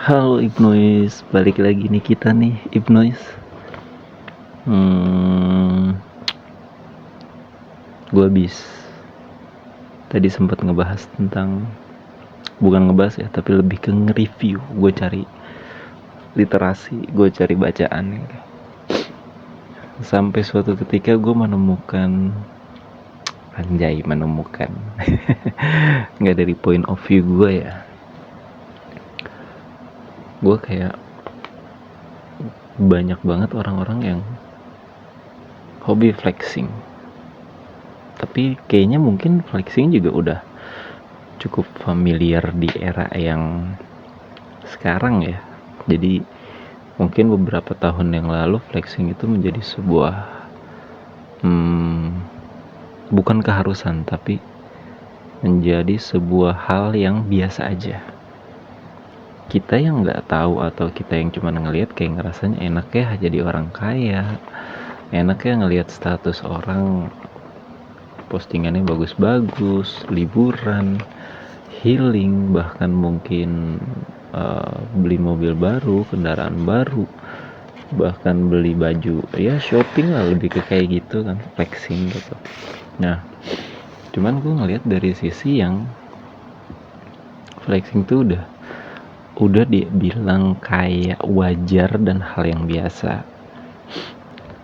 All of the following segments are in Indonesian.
Halo Ibnois, balik lagi nih kita nih Ibnois. Hmm, gue habis tadi sempat ngebahas tentang, bukan ngebahas ya, tapi lebih ke nge-review. Gue cari literasi, gue cari bacaan gitu. Sampai suatu ketika gue menemukan, anjay menemukan, nggak dari point of view gue ya. Gue kayak banyak banget orang-orang yang hobi flexing. Tapi kayaknya mungkin flexing juga udah cukup familiar di era yang sekarang ya. Jadi mungkin beberapa tahun yang lalu flexing itu menjadi sebuah bukan keharusan, tapi menjadi sebuah hal yang biasa aja. Kita yang nggak tahu atau kita yang cuma ngelihat kayak ngerasanya enak ya jadi orang kaya, enak ya ngelihat status orang postingannya bagus-bagus, liburan, healing, bahkan mungkin beli mobil baru, kendaraan baru, bahkan beli baju, ya shopping lah, lebih ke kayak gitu kan, flexing gitu. Nah, cuman gue ngeliat dari sisi yang flexing tuh udah dibilang kayak wajar dan hal yang biasa.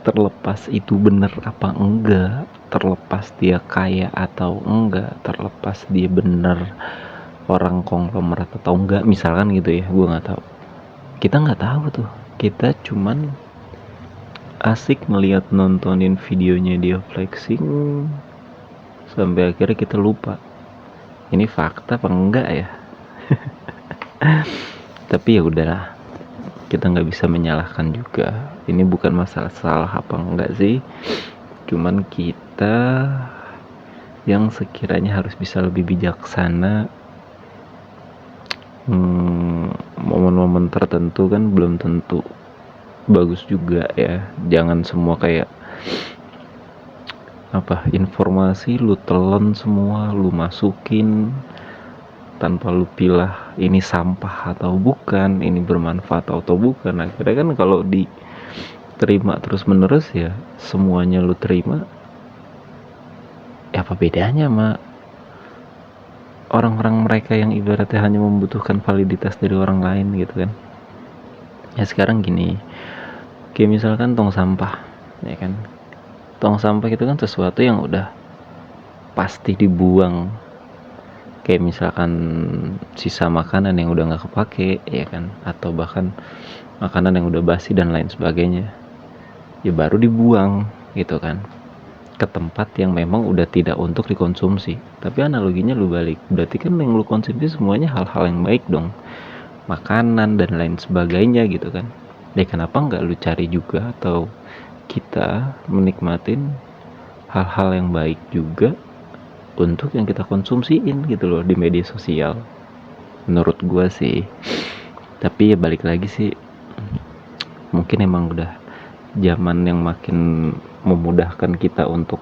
Terlepas itu bener apa enggak, terlepas dia kaya atau enggak, terlepas dia bener orang konglomerat atau enggak, misalkan gitu ya, gue nggak tahu. Kita nggak tahu tuh. Kita cuman asik ngeliat nontonin videonya dia flexing sampai akhirnya kita lupa ini fakta apa enggak ya. Tapi ya udahlah, kita nggak bisa menyalahkan juga. Ini bukan masalah salah apa enggak sih, cuman kita yang sekiranya harus bisa lebih bijaksana. Momen-momen tertentu kan belum tentu bagus juga ya. Jangan semua kayak informasi lu telan semua, lu masukin tanpa lu pilah ini sampah atau bukan, ini bermanfaat atau bukan. Akhirnya kan kalau diterima terus menerus ya semuanya lu terima, ya apa bedanya sama orang-orang mereka yang ibaratnya hanya membutuhkan validitas dari orang lain gitu kan. Ya sekarang gini, kayak misalkan tong sampah, ya kan, tong sampah itu kan sesuatu yang udah pasti dibuang. Kayak misalkan sisa makanan yang udah nggak kepake, ya kan, atau bahkan makanan yang udah basi dan lain sebagainya, ya baru dibuang gitu kan, ke tempat yang memang udah tidak untuk dikonsumsi. Tapi analoginya lu balik, berarti kan yang lu konsumsi semuanya hal-hal yang baik dong, makanan dan lain sebagainya gitu kan. Ya kenapa nggak lu cari juga, atau kita menikmatin hal-hal yang baik juga untuk yang kita konsumsiin gitu loh di media sosial, menurut gua sih. Tapi ya balik lagi sih, mungkin emang udah zaman yang makin memudahkan kita untuk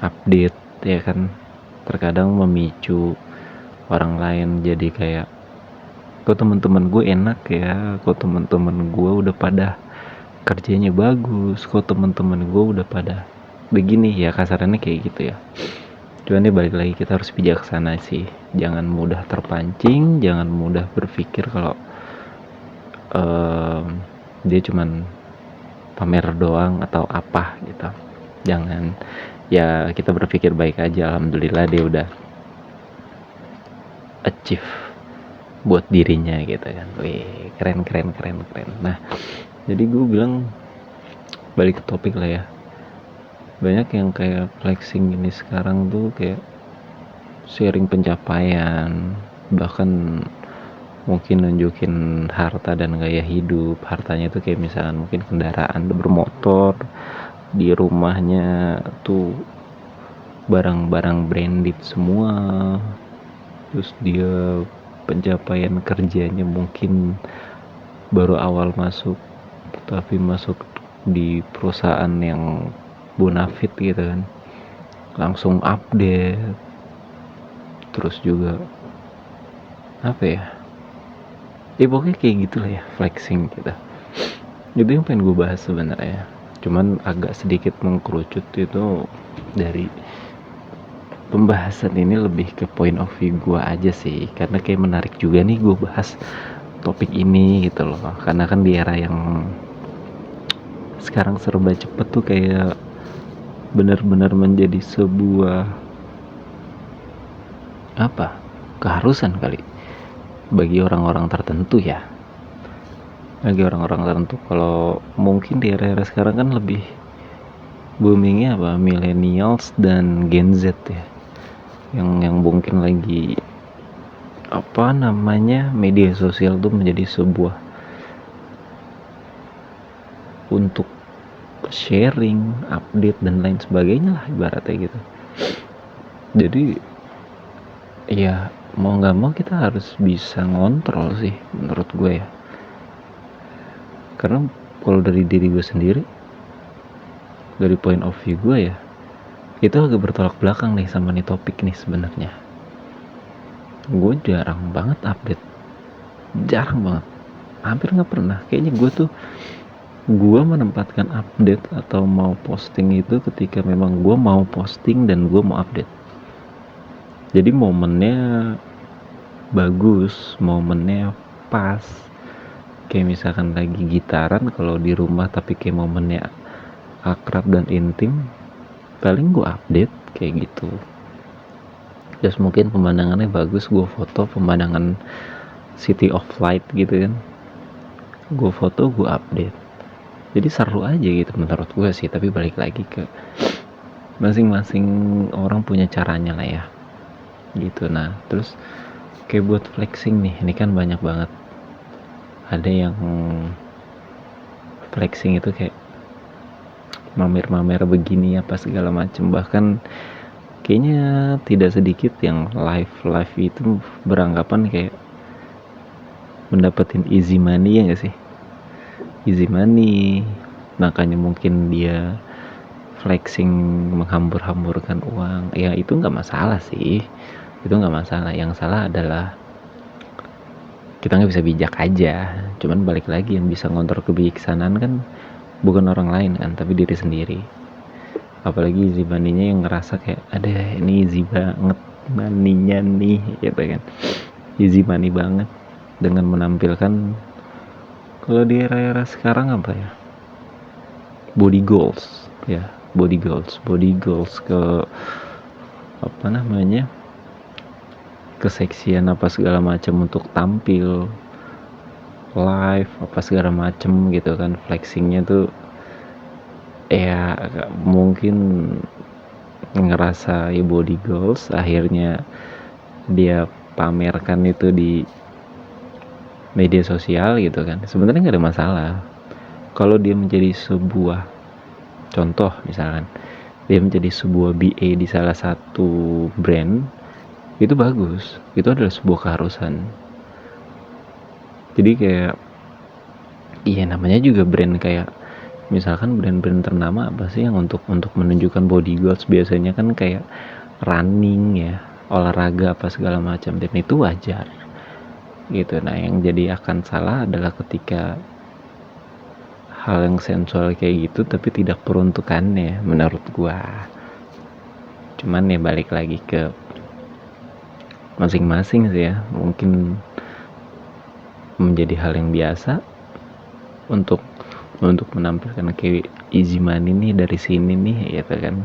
update, ya kan. Terkadang memicu orang lain jadi kayak, kok teman-teman gue enak ya, kok teman-teman gue udah pada kerjanya bagus, kok teman-teman gue udah pada begini, ya kasarannya kayak gitu ya. Cuman dia balik lagi, kita harus bijaksana sih, jangan mudah terpancing, jangan mudah berpikir kalau dia cuman pamer doang atau apa gitu. Jangan, ya kita berpikir baik aja, alhamdulillah dia udah achieve buat dirinya gitu kan. Wih, keren. Nah, jadi gue bilang balik ke topik lah ya. Banyak yang kayak flexing ini sekarang tuh kayak sharing pencapaian, bahkan mungkin nunjukin harta dan gaya hidup. Hartanya tuh kayak misalkan mungkin kendaraan bermotor, di rumahnya tuh barang-barang branded semua. Terus dia pencapaian kerjanya mungkin baru awal masuk, tapi masuk di perusahaan yang bonafit gitu kan, langsung update. Terus juga apa ya, pokoknya kayak gitu lah ya, flexing gitu. Itu yang pengen gue bahas sebenarnya, cuman agak sedikit mengkerucut itu dari pembahasan ini lebih ke point of view gue aja sih, karena kayak menarik juga nih gue bahas topik ini gitu loh, karena kan di era yang sekarang serba cepet tuh kayak benar-benar menjadi sebuah apa, keharusan kali bagi orang-orang tertentu ya, bagi orang-orang tertentu. Kalau mungkin di era-era sekarang kan lebih boomingnya apa, millennials dan Gen Z ya, yang mungkin lagi apa namanya, media sosial tuh menjadi sebuah untuk sharing, update dan lain sebagainya lah ibaratnya gitu. Jadi ya mau nggak mau kita harus bisa ngontrol sih menurut gue ya, karena kalau dari diri gue sendiri, dari point of view gue ya, itu agak bertolak belakang nih sama nih topik nih sebenarnya. Gue jarang banget update, jarang banget, hampir nggak pernah. Kayaknya gue menempatkan update atau mau posting itu ketika memang gue mau posting dan gue mau update. Jadi momennya bagus, momennya pas. Kayak misalkan lagi gitaran kalau di rumah tapi kayak momennya akrab dan intim, paling gue update kayak gitu. Terus mungkin pemandangannya bagus, gue foto pemandangan City of Light gitu kan, gue foto, gue update. Jadi seru aja gitu menurut gue sih, tapi balik lagi ke masing-masing orang punya caranya lah ya gitu. Nah terus kayak buat flexing nih, ini kan banyak banget, ada yang flexing itu kayak mamer-mamer begini apa segala macem, bahkan kayaknya tidak sedikit yang live itu beranggapan kayak mendapetin easy money, ya gak sih, easy money, makanya mungkin dia flexing menghambur-hamburkan uang. Ya itu nggak masalah sih, itu nggak masalah. Yang salah adalah kita nggak bisa bijak aja. Cuman balik lagi, yang bisa ngontrol kebijaksanaan kan bukan orang lain kan, tapi diri sendiri. Apalagi easy money-nya yang ngerasa kayak ada ini easy banget money-nya nih gitu kan, easy money banget, dengan menampilkan kalau di era-era sekarang apa ya, body goals ya, body goals ke apa namanya, keseksian apa segala macam untuk tampil live apa segala macam gitu kan. Flexingnya tuh ya mungkin ngerasa ya body goals, akhirnya dia pamerkan itu di media sosial gitu kan. Sebenarnya nggak ada masalah kalau dia menjadi sebuah contoh, misalkan dia menjadi sebuah BA di salah satu brand, itu bagus, itu adalah sebuah keharusan. Jadi kayak iya, namanya juga brand, kayak misalkan brand-brand ternama apa sih yang untuk menunjukkan body goals, biasanya kan kayak running ya, olahraga apa segala macam, dan itu wajar gitu. Nah yang jadi akan salah adalah ketika hal yang sensual kayak gitu tapi tidak peruntukannya menurut gua. Cuman ya balik lagi ke masing-masing sih ya, mungkin menjadi hal yang biasa untuk menampilkan kayak easy money nih dari sini nih gitu kan.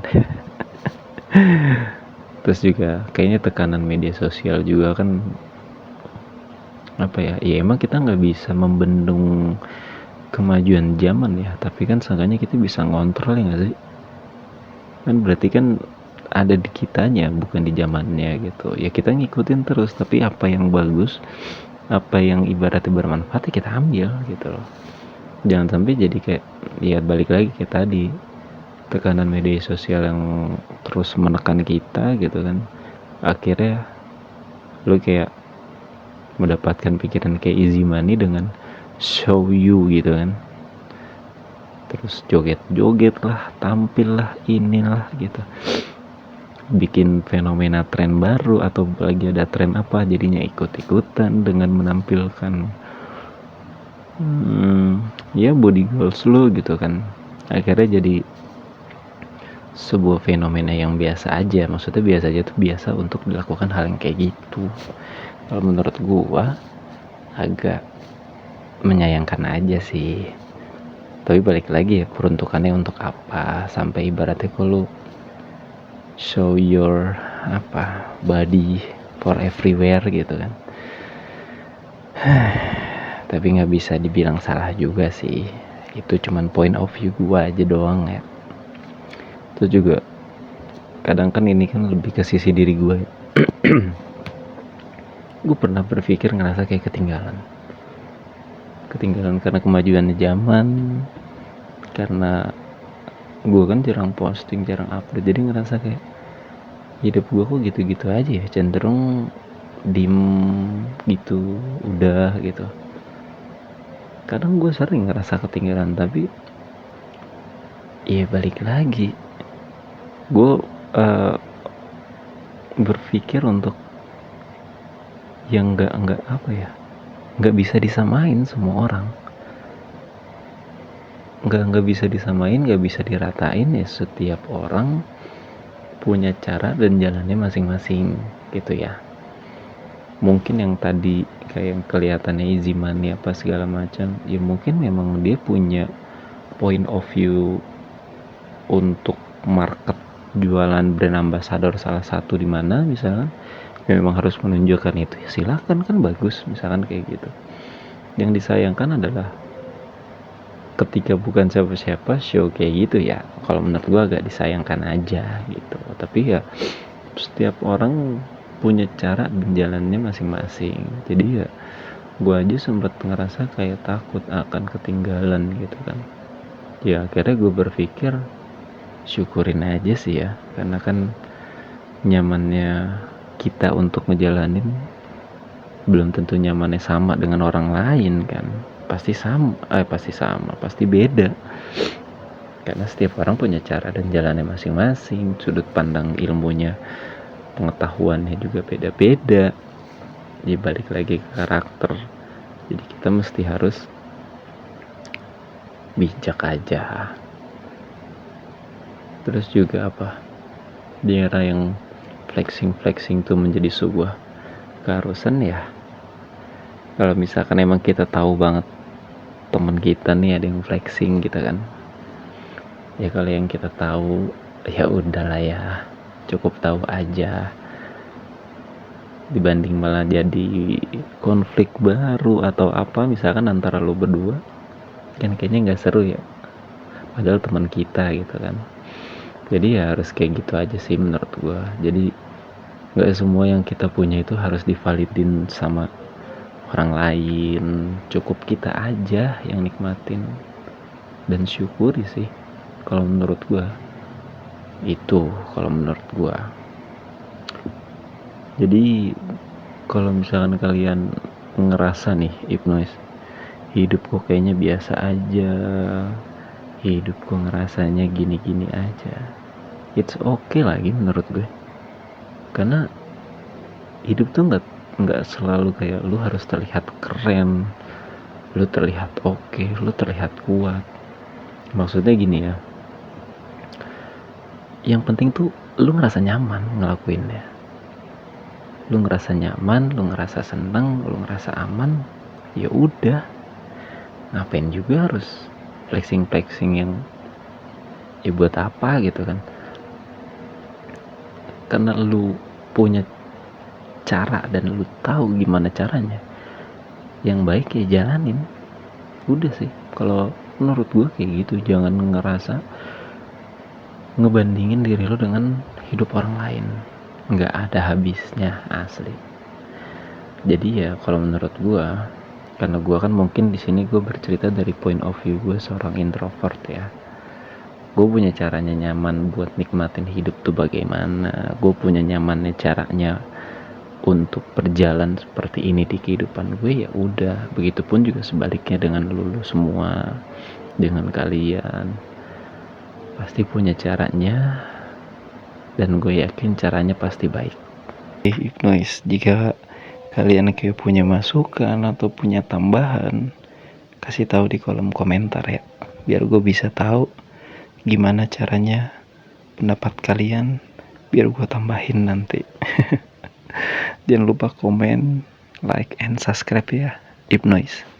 Terus juga kayaknya tekanan media sosial juga kan apa ya, ya emang kita nggak bisa membendung kemajuan zaman ya, tapi kan seenggaknya kita bisa ngontrol, ya nggak sih, kan berarti kan ada di kitanya bukan di zamannya gitu ya. Kita ngikutin terus, tapi apa yang bagus, apa yang ibaratnya bermanfaat ya kita ambil gitu loh. Jangan sampai jadi kayak ya balik lagi kayak tadi, tekanan media sosial yang terus menekan kita gitu kan, akhirnya lu kayak mendapatkan pikiran kayak easy money dengan show you gitu kan, terus joget-joget lah, tampil lah, inilah gitu. bikin fenomena tren baru atau lagi ada tren apa, jadinya ikut-ikutan dengan menampilkan ya body goals lu gitu kan. Akhirnya jadi sebuah fenomena yang biasa aja. Maksudnya biasa aja tuh biasa untuk dilakukan hal yang kayak gitu. Kalau menurut gua agak menyayangkan aja sih. Tapi balik lagi ya, peruntukannya untuk apa? Sampai ibaratnya kalau show your body for everywhere gitu kan. Tapi nggak bisa dibilang salah juga sih. Itu cuman point of view gua aja doang ya. Itu juga kadang kan ini kan lebih ke sisi diri gua ya. Gue pernah berpikir ngerasa kayak ketinggalan karena kemajuan zaman, karena gue kan jarang posting, jarang upload, jadi ngerasa kayak hidup gue kok gitu-gitu aja ya, cenderung dim gitu, udah gitu. Kadang gue sering ngerasa ketinggalan, tapi ya balik lagi gue berpikir untuk yang nggak bisa disamain semua orang, nggak bisa disamain, nggak bisa diratain ya. Setiap orang punya cara dan jalannya masing-masing gitu ya. Mungkin yang tadi kayak yang kelihatannya easy money apa segala macam, ya mungkin memang dia punya point of view untuk market jualan brand ambassador salah satu di mana misalkan ya memang harus menunjukkan itu, ya silakan, kan bagus misalkan kayak gitu. Yang disayangkan adalah ketika bukan siapa-siapa show kayak gitu ya, kalau menurut gua agak disayangkan aja gitu. Tapi ya setiap orang punya cara dan jalannya masing-masing, jadi ya gua aja sempat ngerasa kayak takut akan ketinggalan gitu kan. Ya akhirnya gue berpikir syukurin aja sih ya, karena kan nyamannya kita untuk ngejalanin belum tentu nyamannya sama dengan orang lain kan. Pasti beda, karena setiap orang punya cara dan jalannya masing-masing, sudut pandang ilmunya, pengetahuannya juga beda-beda. Jadi balik lagi ke karakter, jadi kita mesti harus bijak aja. Terus juga di era yang flexing tuh menjadi sebuah keharusan ya. Kalau misalkan emang kita tahu banget teman kita nih ada yang flexing gitu kan, ya kalau yang kita tahu ya udahlah ya, cukup tahu aja, dibanding malah jadi konflik baru atau apa misalkan antara lo berdua, kan kayaknya nggak seru ya, padahal teman kita gitu kan. Jadi ya harus kayak gitu aja sih menurut gua. Jadi nggak semua yang kita punya itu harus divalidin sama orang lain, cukup kita aja yang nikmatin dan syukuri sih kalau menurut gua. Itu kalau menurut gua. Jadi kalau misalkan kalian ngerasa nih Ibnois, hidup kok kayaknya biasa aja, hidup kok ngerasanya gini-gini aja, it's okay lagi menurut gue. Karena hidup tuh nggak selalu kayak lu harus terlihat keren, lu terlihat oke, lu terlihat kuat. Maksudnya gini ya, yang penting tuh lu ngerasa nyaman ngelakuinnya. Lu ngerasa nyaman, lu ngerasa seneng, lu ngerasa aman, ya udah. Ngapain juga harus flexing yang ya buat apa gitu kan. Karena lu punya cara dan lu tahu gimana caranya, yang baik ya jalanin. Udah sih kalau menurut gue kayak gitu. Jangan ngerasa ngebandingin diri lu dengan hidup orang lain, nggak ada habisnya asli. Jadi ya kalau menurut gue, karena gue kan mungkin di sini gue bercerita dari point of view gue seorang introvert ya, gue punya caranya nyaman buat nikmatin hidup tuh bagaimana. Gue punya nyamannya caranya untuk berjalan seperti ini di kehidupan gue, ya udah. Begitupun juga sebaliknya dengan lu semua, dengan kalian pasti punya caranya dan gue yakin caranya pasti baik. Hypnoise, jika kalian kayak punya masukan atau punya tambahan, kasih tahu di kolom komentar ya, biar gue bisa tahu gimana caranya pendapat kalian, biar gue tambahin nanti. Jangan lupa komen, like, and subscribe ya. Hypnoise.